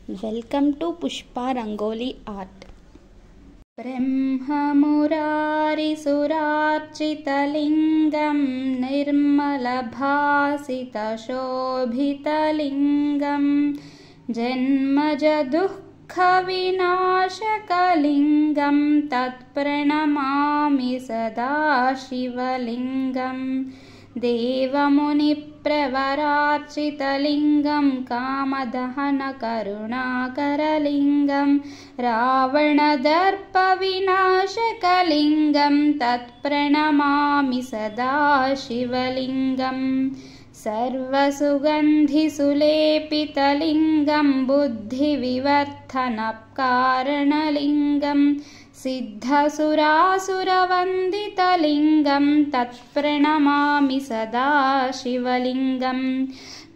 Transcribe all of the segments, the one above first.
Welcome to Pushpa Rangoli Art. ब्रह्ममुरारिसुरार्चितलिङ्गं निर्मलभासितशोभितलिङ्गं जन्मजदुःखविनाशकलिङ्गं तत्प्रणमामि सदा शिवलिङ्गं देवमुनिप्रवरार्चितलिङ्गं कामदहनकरुणाकरलिङ्गं रावणदर्पविनाशकलिङ्गं तत्प्रणमामि सदा शिवलिङ्गं सर्वसुगन्धिसुलेपितलिङ्गं बुद्धिविवर्धनकारणलिङ्गं सिद्धसुरासुरवन्दितलिङ्गं तत्प्रणमामि सदा शिवलिङ्गं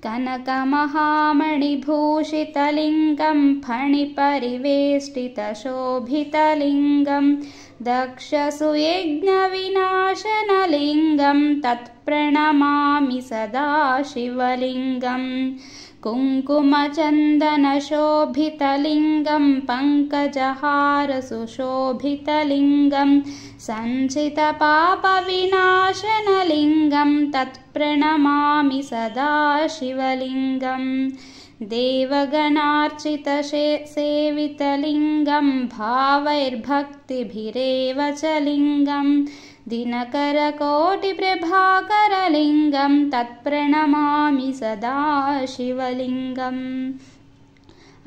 कनकमहामणिभूषितलिङ्गं फणिपरिवेष्टितशोभितलिङ्गं दक्षसुयज्ञविनाशनलिङ्गं तत्प्रणमामि सदा शिवलिङ्गं कुङ्कुमचन्दनशोभितलिङ्गं पङ्कजहारसुशोभितलिङ्गं सञ्चितपापविनाशनलिङ्गं तत्प्रणमामि सदा शिवलिङ्गं देवगणार्चितसेवितलिङ्गं भावैर्भक्तिभिरेव च लिङ्गं दिनकरकोटिप्रभाकरलिङ्गं तत्प्रणमामि सदा शिवलिङ्गम्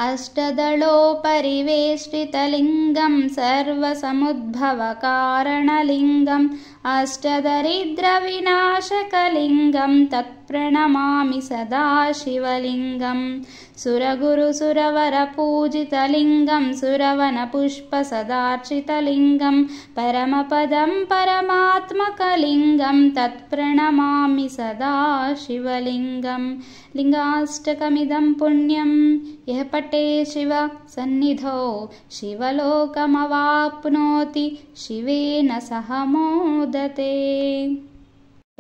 अष्टदलोपरिवेष्टितलिङ्गं सर्वसमुद्भवकारणलिङ्गम् अष्टदरिद्रविनाशकलिङ्गं तत्प्रणमामि सदा शिवलिङ्गं सुरगुरुसुरवरपूजितलिङ्गं सुरवनपुष्पसदार्चितलिङ्गं परमपदं परमात्मकलिङ्गं तत्प्रणमामि सदा शिवलिङ्गं लिङ्गाष्टकमिदं पुण्यं यः पठे शिव सन्निधौ शिवलोकमवाप्नोति शिवेन सह मोदते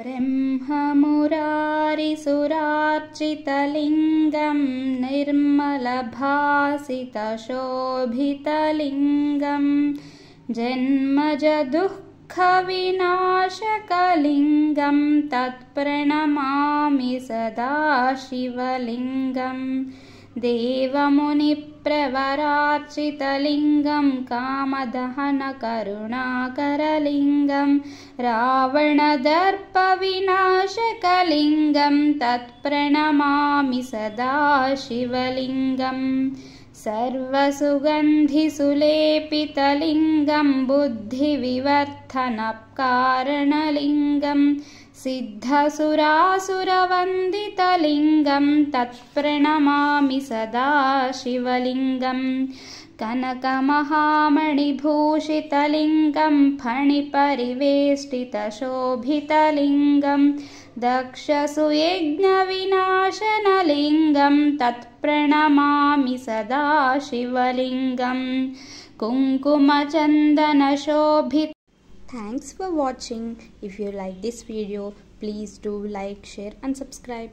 ब्रह्ममुरारिसुरार्चितलिङ्गं निर्मलभासितशोभितलिङ्गं जन्मजदुःखविनाशकलिङ्गं तत्प्रणमामि सदा शिवलिङ्गं देवमुनिप्रवरार्चितलिङ्गं कामदहनकरुणाकरलिङ्गं रावणदर्पविनाशकलिङ्गं तत्प्रणमामि सदा शिवलिङ्गं सर्वसुगन्धिसुलेपितलिङ्गं बुद्धिविवर्धनकारणलिङ्गं सिद्धसुरासुरवन्दितलिङ्गं तत्प्रणमामि सदा शिवलिङ्गं कनकमहामणिभूषितलिङ्गं फणिपरिवेष्टितशोभितलिङ्गं दक्षसुयज्ञविनाशनलिङ्गं तत्प्रणमामि सदा शिवलिङ्गं कुङ्कुमचन्दनशोभित. Thanks for watching. If you like this video, please do like, share and subscribe.